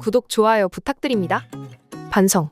구독, 좋아요 부탁드립니다. 반성.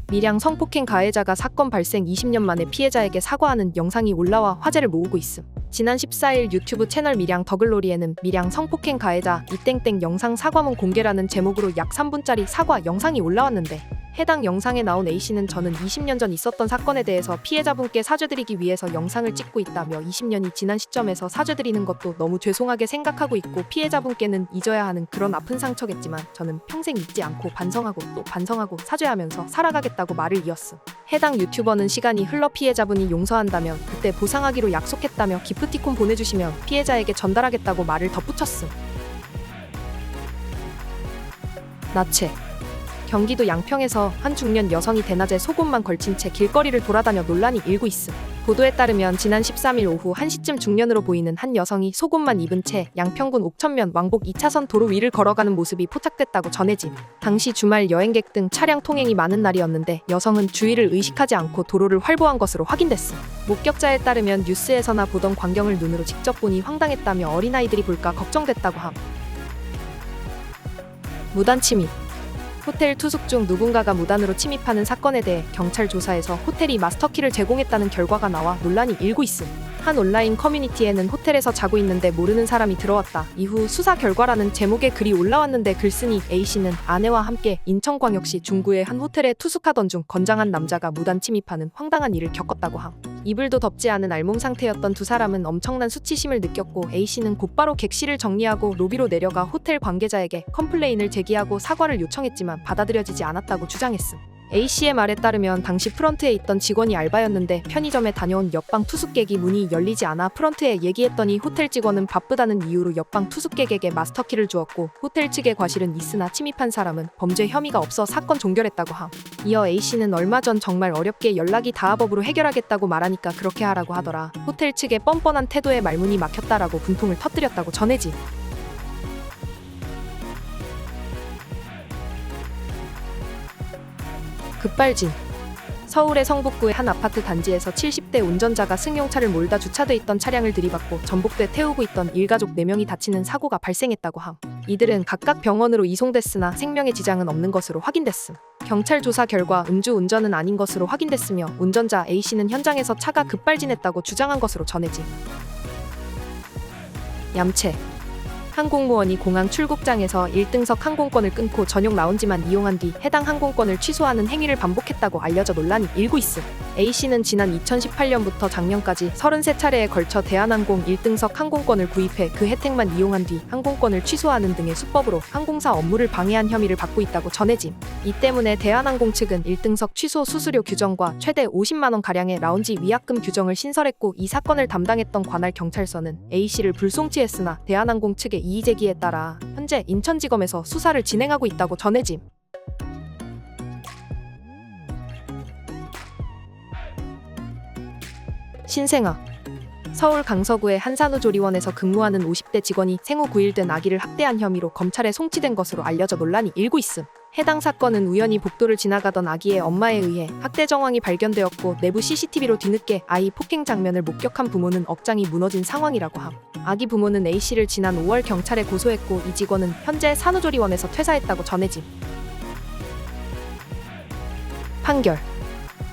밀양 성폭행 가해자가 사건 발생 20년 만에 피해자에게 사과하는 영상이 올라와 화제를 모으고 있음. 지난 14일 유튜브 채널 밀양 더글로리에는 밀양 성폭행 가해자 이땡땡 영상 사과문 공개라는 제목으로 약 3분짜리 사과 영상이 올라왔는데, 해당 영상에 나온 A씨는 저는 20년 전 있었던 사건에 대해서 피해자분께 사죄드리기 위해서 영상을 찍고 있다며 20년이 지난 시점에서 사죄드리는 것도 너무 죄송하게 생각하고 있고 피해자분께는 잊어야 하는 그런 아픈 상처겠지만 저는 평생 잊지 않고 반성하고 또 반성하고 사죄하면서 살아가겠다고 말을 이었음. 해당 유튜버는 시간이 흘러 피해자분이 용서한다면 그때 보상하기로 약속했다며 기프티콘 보내주시면 피해자에게 전달하겠다고 말을 덧붙였음. 나체. 경기도 양평에서 한 중년 여성이 대낮에 속옷만 걸친 채 길거리를 돌아다녀 논란이 일고 있음. 보도에 따르면 지난 13일 오후 1시쯤 중년으로 보이는 한 여성이 속옷만 입은 채 양평군 옥천면 왕복 2차선 도로 위를 걸어가는 모습이 포착됐다고 전해짐. 당시 주말 여행객 등 차량 통행이 많은 날이었는데 여성은 주의를 의식하지 않고 도로를 활보한 것으로 확인됐음. 목격자에 따르면 뉴스에서나 보던 광경을 눈으로 직접 보니 황당했다며 어린아이들이 볼까 걱정됐다고 함. 무단 침입. 호텔 투숙 중 누군가가 무단으로 침입하는 사건에 대해 경찰 조사에서 호텔이 마스터키를 제공했다는 결과가 나와 논란이 일고 있음. 한 온라인 커뮤니티에는 호텔에서 자고 있는데 모르는 사람이 들어왔다. 이후 수사 결과라는 제목의 글이 올라왔는데 글쓴이 A씨는 아내와 함께 인천광역시 중구의 한 호텔에 투숙하던 중 건장한 남자가 무단 침입하는 황당한 일을 겪었다고 함. 이불도 덮지 않은 알몸 상태였던 두 사람은 엄청난 수치심을 느꼈고 A씨는 곧바로 객실을 정리하고 로비로 내려가 호텔 관계자에게 컴플레인을 제기하고 사과를 요청했지만 받아들여지지 않았다고 주장했음. A씨의 말에 따르면 당시 프런트에 있던 직원이 알바였는데 편의점에 다녀온 옆방 투숙객이 문이 열리지 않아 프런트에 얘기했더니 호텔 직원은 바쁘다는 이유로 옆방 투숙객에게 마스터키를 주었고 호텔 측의 과실은 있으나 침입한 사람은 범죄 혐의가 없어 사건 종결했다고 함. 이어 A씨는 얼마 전 정말 어렵게 연락이 닿아법으로 해결하겠다고 말하니까 그렇게 하라고 하더라. 호텔 측의 뻔뻔한 태도에 말문이 막혔다라고 분통을 터뜨렸다고 전해짐. 급발진. 서울의 성북구의 한 아파트 단지에서 70대 운전자가 승용차를 몰다 주차돼 있던 차량을 들이받고 전복돼 태우고 있던 일가족 4명이 다치는 사고가 발생했다고 함. 이들은 각각 병원으로 이송됐으나 생명에 지장은 없는 것으로 확인됐음. 경찰 조사 결과 음주운전은 아닌 것으로 확인됐으며 운전자 A씨는 현장에서 차가 급발진했다고 주장한 것으로 전해짐. 얌체. 한 공무원이 공항 출국장에서 1등석 항공권을 끊고 전용 라운지만 이용한 뒤 해당 항공권을 취소하는 행위를 반복했다고 알려져 논란이 일고 있음. A씨는 지난 2018년부터 작년까지 33차례에 걸쳐 대한항공 1등석 항공권을 구입해 그 혜택만 이용한 뒤 항공권을 취소하는 등의 수법으로 항공사 업무를 방해한 혐의를 받고 있다고 전해짐. 이 때문에 대한항공 측은 1등석 취소 수수료 규정과 최대 50만원가량의 라운지 위약금 규정을 신설했고, 이 사건을 담당했던 관할 경찰서는 A씨를 불송치했으나 대한항공 측의 이의제기에 따라 현재 인천지검에서 수사를 진행하고 있다고 전해짐. 신생아. 서울 강서구의 한 산후조리원에서 근무하는 50대 직원이 생후 9일 된 아기를 학대한 혐의로 검찰에 송치된 것으로 알려져 논란이 일고 있음. 해당 사건은 우연히 복도를 지나가던 아기의 엄마에 의해 학대 정황이 발견되었고, 내부 CCTV로 뒤늦게 아이 폭행 장면을 목격한 부모는 억장이 무너진 상황이라고 함. 아기 부모는 A씨를 지난 5월 경찰에 고소했고, 이 직원은 현재 산후조리원에서 퇴사했다고 전해짐. 판결.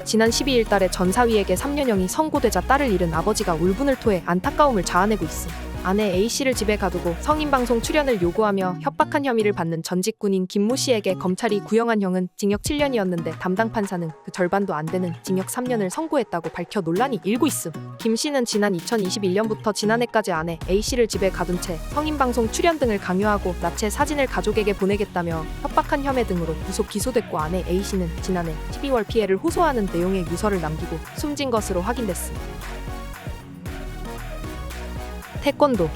지난 12일 달에 전 사위에게 3년형이 선고되자 딸을 잃은 아버지가 울분을 토해 안타까움을 자아내고 있음. 아내 A씨를 집에 가두고 성인방송 출연을 요구하며 협박한 혐의를 받는 전직 군인 김모 씨에게 검찰이 구형한 형은 징역 7년이었는데 담당 판사는 그 절반도 안 되는 징역 3년을 선고했다고 밝혀 논란이 일고 있음. 김 씨는 지난 2021년부터 지난해까지 아내 A씨를 집에 가둔 채 성인방송 출연 등을 강요하고 나체 사진을 가족에게 보내겠다며 협박한 혐의 등으로 구속 기소됐고, 아내 A씨는 지난해 12월 피해를 호소하는 내용의 유서를 남기고 숨진 것으로 확인됐음. 태권도.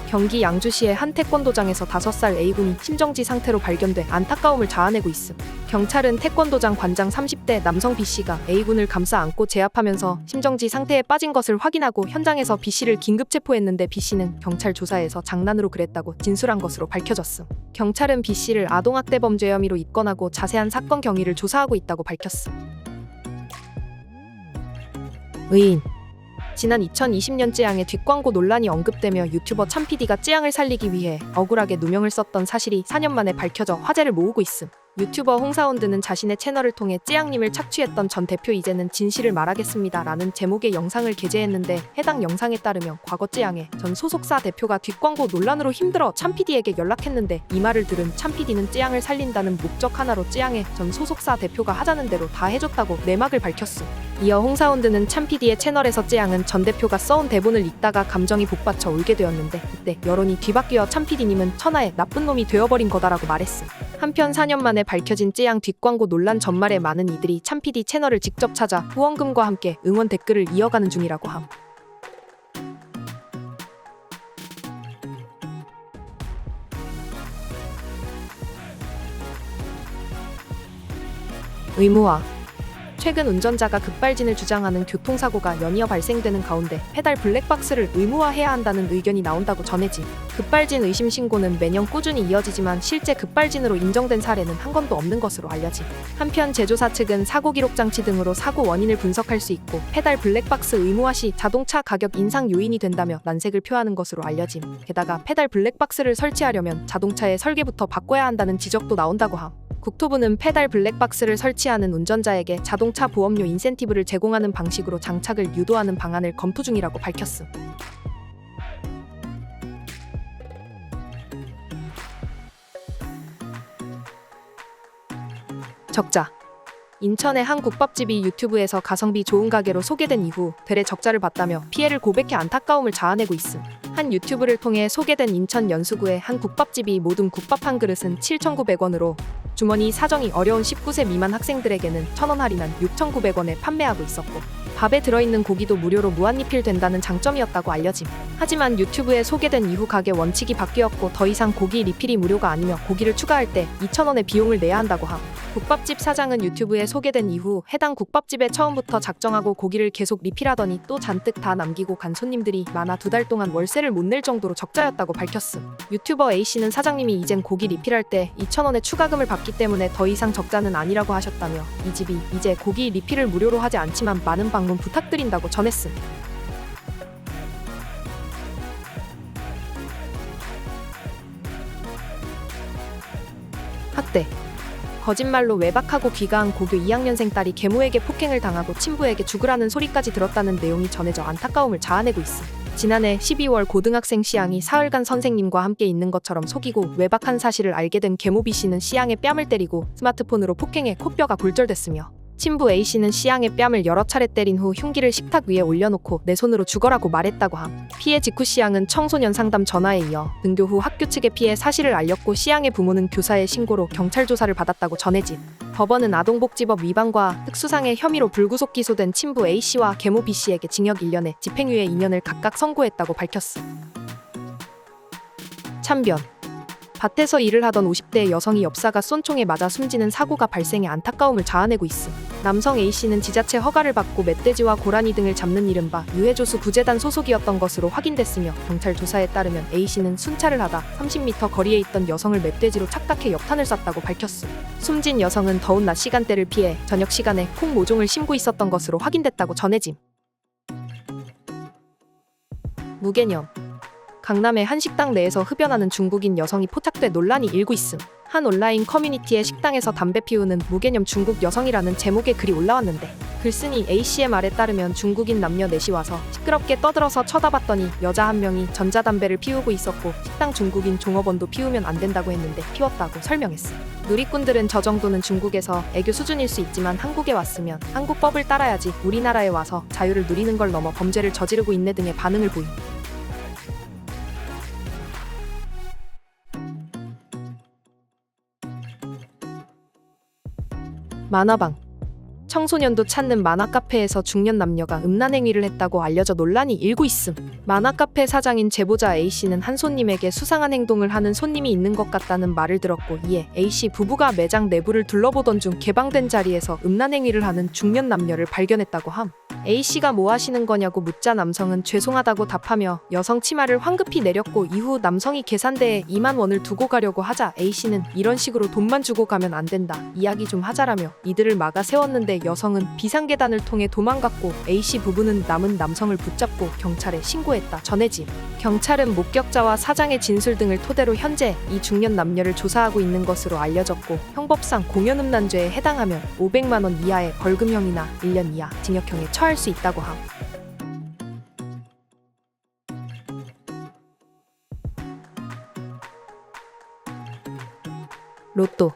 경기 양주시의 한 태권도장에서 5살 A군이 심정지 상태로 발견돼 안타까움을 자아내고 있음. 경찰은 태권도장 관장 30대 남성 B씨가 A군을 감싸 안고 제압하면서 심정지 상태에 빠진 것을 확인하고 현장에서 B씨를 긴급 체포했는데 B씨는 경찰 조사에서 장난으로 그랬다고 진술한 것으로 밝혀졌음. 경찰은 B씨를 아동학대 범죄 혐의로 입건하고 자세한 사건 경위를 조사하고 있다고 밝혔음. 의인. 지난 2020년 찌양의 뒷광고 논란이 언급되며 유튜버 참PD가 찌양을 살리기 위해 억울하게 누명을 썼던 사실이 4년 만에 밝혀져 화제를 모으고 있음. 유튜버 홍사운드는 자신의 채널을 통해 찌양님을 착취했던 전 대표 이제는 진실을 말하겠습니다 라는 제목의 영상을 게재했는데, 해당 영상에 따르면 과거 찌양의 전 소속사 대표가 뒷광고 논란으로 힘들어 참PD에게 연락했는데, 이 말을 들은 참PD는 찌양을 살린다는 목적 하나로 찌양의 전 소속사 대표가 하자는 대로 다 해줬다고 내막을 밝혔음. 이어 홍사운드는 참PD의 채널에서 찌양은 전 대표가 써온 대본을 읽다가 감정이 복받쳐 울게 되었는데, 그때 여론이 뒤바뀌어 참PD님은 천하의 나쁜 놈이 되어버린 거다라고 말했음. 한편 4년 만에 밝혀진 찌양 뒷광고 논란 전말에 많은 이들이 참PD 채널을 직접 찾아 후원금과 함께 응원 댓글을 이어가는 중이라고 함. 의무화. 최근 운전자가 급발진을 주장하는 교통사고가 연이어 발생되는 가운데 페달 블랙박스를 의무화해야 한다는 의견이 나온다고 전해짐. 급발진 의심 신고는 매년 꾸준히 이어지지만 실제 급발진으로 인정된 사례는 한 건도 없는 것으로 알려짐. 한편 제조사 측은 사고 기록 장치 등으로 사고 원인을 분석할 수 있고, 페달 블랙박스 의무화 시 자동차 가격 인상 요인이 된다며 난색을 표하는 것으로 알려짐. 게다가 페달 블랙박스를 설치하려면 자동차의 설계부터 바꿔야 한다는 지적도 나온다고 함. 국토부는 페달 블랙박스를 설치하는 운전자에게 자동차 보험료 인센티브를 제공하는 방식으로 장착을 유도하는 방안을 검토 중이라고 밝혔음. 적자. 인천의 한 국밥집이 유튜브에서 가성비 좋은 가게로 소개된 이후 대래 적자를 봤다며 피해를 고백해 안타까움을 자아내고 있음. 한 유튜브를 통해 소개된 인천 연수구의 한 국밥집이 모둠 국밥 한 그릇은 7,900원으로 주머니 사정이 어려운 19세 미만 학생들에게는 1,000원 할인한 6,900원에 판매하고 있었고, 밥에 들어있는 고기도 무료로 무한리필 된다는 장점이었다고 알려짐. 하지만 유튜브에 소개된 이후 가게 원칙이 바뀌었고, 더 이상 고기 리필이 무료가 아니며 고기를 추가할 때 2,000원의 비용을 내야 한다고 함. 국밥집 사장은 유튜브에 소개된 이후 해당 국밥집에 처음부터 작정하고 고기를 계속 리필하더니 또 잔뜩 다 남기고 간 손님들이 많아 2달 동안 월세를 못 낼 정도로 적자였다고 밝혔음. 유튜버 A씨는 사장님이 이젠 고기 리필할 때 2,000원의 추가금을 받기 때문에 더 이상 적자는 아니라고 하셨다며, 이 집이 이제 고기 리필을 무료로 하지 않지만 많은 방문 부탁드린다고 전했음. 학대. 거짓말로 외박하고 귀가한 고교 2학년생 딸이 계모에게 폭행을 당하고 친부에게 죽으라는 소리까지 들었다는 내용이 전해져 안타까움을 자아내고 있음. 지난해 12월 고등학생 C양이 사흘간 선생님과 함께 있는 것처럼 속이고 외박한 사실을 알게 된 계모 B씨는 C양의 뺨을 때리고 스마트폰으로 폭행해 코뼈가 골절됐으며, 친부 A씨는 C양의 뺨을 여러 차례 때린 후 흉기를 식탁 위에 올려놓고 내 손으로 죽어라고 말했다고 함. 피해 직후 C양은 청소년 상담 전화에 이어 등교 후 학교 측에 피해 사실을 알렸고, C양의 부모는 교사의 신고로 경찰 조사를 받았다고 전해짐. 법원은 아동복지법 위반과 특수상해 혐의로 불구속 기소된 친부 A씨와 계모 B씨에게 징역 1년에 집행유예 2년을 각각 선고했다고 밝혔음. 참변. 밭에서 일을 하던 50대 여성이 엽사가 쏜 총에 맞아 숨지는 사고가 발생해 안타까움을 자아내고 있음. 남성 A씨는 지자체 허가를 받고 멧돼지와 고라니 등을 잡는 이른바 유해조수 구제단 소속이었던 것으로 확인됐으며, 경찰 조사에 따르면 A씨는 순찰을 하다 30m 거리에 있던 여성을 멧돼지로 착각해 역탄을 쐈다고 밝혔음. 숨진 여성은 더운 낮 시간대를 피해 저녁 시간에 콩 모종을 심고 있었던 것으로 확인됐다고 전해짐. 무개념. 강남의 한 식당 내에서 흡연하는 중국인 여성이 포착돼 논란이 일고 있음. 한 온라인 커뮤니티의 식당에서 담배 피우는 무개념 중국 여성이라는 제목의 글이 올라왔는데, 글쓴이 A씨의 말에 따르면 중국인 남녀 넷이 와서 시끄럽게 떠들어서 쳐다봤더니 여자 한 명이 전자담배를 피우고 있었고, 식당 중국인 종업원도 피우면 안 된다고 했는데 피웠다고 설명했음. 누리꾼들은 저 정도는 중국에서 애교 수준일 수 있지만 한국에 왔으면 한국 법을 따라야지, 우리나라에 와서 자유를 누리는 걸 넘어 범죄를 저지르고 있네 등의 반응을 보임. 만화방. 청소년도 찾는 만화카페에서 중년 남녀가 음란행위를 했다고 알려져 논란이 일고 있음. 만화카페 사장인 제보자 A씨는 한 손님에게 수상한 행동을 하는 손님이 있는 것 같다는 말을 들었고, 이에 A씨 부부가 매장 내부를 둘러보던 중 개방된 자리에서 음란행위를 하는 중년 남녀를 발견했다고 함. A씨가 뭐 하시는 거냐고 묻자 남성은 죄송하다고 답하며 여성 치마를 황급히 내렸고, 이후 남성이 계산대에 2만 원을 두고 가려고 하자 A씨는 이런 식으로 돈만 주고 가면 안 된다, 이야기 좀 하자라며 이들을 막아 세웠는데 했는데 여성은 비상계단을 통해 도망갔고 A씨 부부는 남은 남성을 붙잡고 경찰에 신고했다 전해짐. 경찰은 목격자와 사장의 진술 등을 토대로 현재 이 중년 남녀를 조사하고 있는 것으로 알려졌고 형법상 공연음란죄에 해당하면 500만 원 이하의 벌금형이나 1년 이하 징역형에 처할 수 있다고 함. 로또.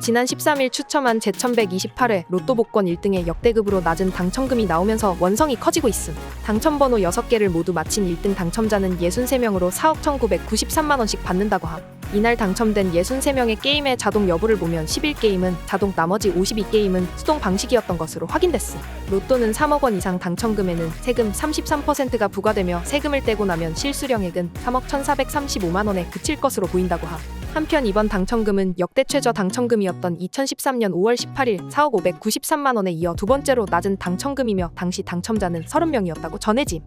지난 13일 추첨한 제1128회 로또 복권 1등의 역대급으로 낮은 당첨금이 나오면서 원성이 커지고 있음. 당첨번호 6개를 모두 마친 1등 당첨자는 63명으로 4억 1993만 원씩 받는다고 함. 이날 당첨된 63명의 게임의 자동 여부를 보면 11게임은 자동, 나머지 52게임은 수동 방식이었던 것으로 확인됐음. 로또는 3억 원 이상 당첨금에는 세금 33%가 부과되며 세금을 떼고 나면 실수령액은 3억 1435만 원에 그칠 것으로 보인다고 함. 한편 이번 당첨금은 역대 최저 당첨금이었던 2013년 5월 18일 4억 593만 원에 이어 두 번째로 낮은 당첨금이며 당시 당첨자는 30명이었다고 전해짐.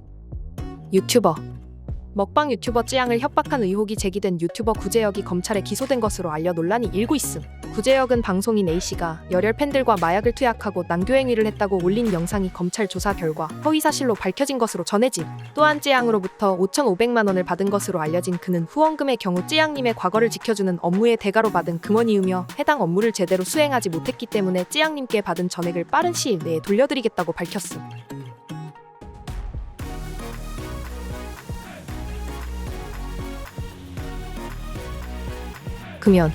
유튜버. 먹방 유튜버 쯔양을 협박한 의혹이 제기된 유튜버 구제혁이 검찰에 기소된 것으로 알려 논란이 일고 있음. 구제혁은 방송인 A씨가 열혈 팬들과 마약을 투약하고 난교행위를 했다고 올린 영상이 검찰 조사 결과 허위사실로 밝혀진 것으로 전해짐. 또한 쯔양으로부터 5,500만 원을 받은 것으로 알려진 그는 후원금의 경우 쯔양님의 과거를 지켜주는 업무의 대가로 받은 금원이으며 해당 업무를 제대로 수행하지 못했기 때문에 쯔양님께 받은 전액을 빠른 시일 내에 돌려드리겠다고 밝혔음. 금연.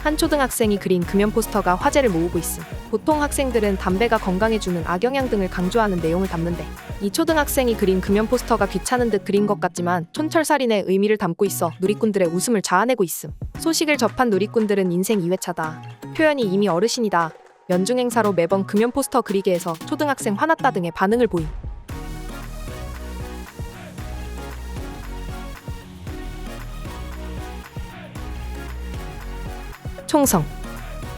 한 초등학생이 그린 금연 포스터가 화제를 모으고 있음. 보통 학생들은 담배가 건강에 주는 악영향 등을 강조하는 내용을 담는데 이 초등학생이 그린 금연 포스터가 귀찮은 듯 그린 것 같지만 촌철살인의 의미를 담고 있어 누리꾼들의 웃음을 자아내고 있음. 소식을 접한 누리꾼들은 인생 2회차다. 표현이 이미 어르신이다. 연중 행사로 매번 금연 포스터 그리게 해서 초등학생 화났다 등의 반응을 보임. 총성.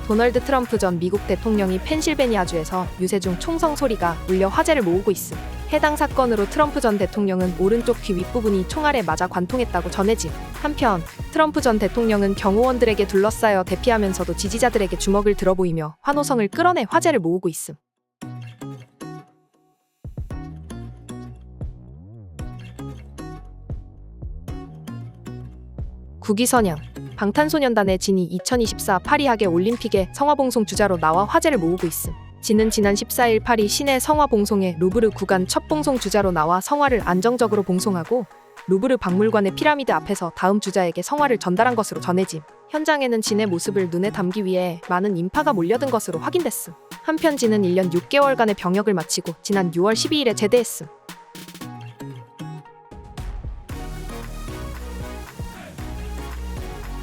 도널드 트럼프 전 미국 대통령이 펜실베니아주에서 유세 중 총성 소리가 울려 화제를 모으고 있음. 해당 사건으로 트럼프 전 대통령은 오른쪽 귀 윗부분이 총알에 맞아 관통했다고 전해짐. 한편 트럼프 전 대통령은 경호원들에게 둘러싸여 대피하면서도 지지자들에게 주먹을 들어보이며 환호성을 끌어내 화제를 모으고 있음. 구기선양. 방탄소년단의 진이 2024 파리 하계 올림픽에 성화봉송 주자로 나와 화제를 모으고 있음. 진은 지난 14일 파리 시내 성화봉송에 루브르 구간 첫 봉송 주자로 나와 성화를 안정적으로 봉송하고 루브르 박물관의 피라미드 앞에서 다음 주자에게 성화를 전달한 것으로 전해짐. 현장에는 진의 모습을 눈에 담기 위해 많은 인파가 몰려든 것으로 확인됐음. 한편 진은 1년 6개월간의 병역을 마치고 지난 6월 12일에 제대했음.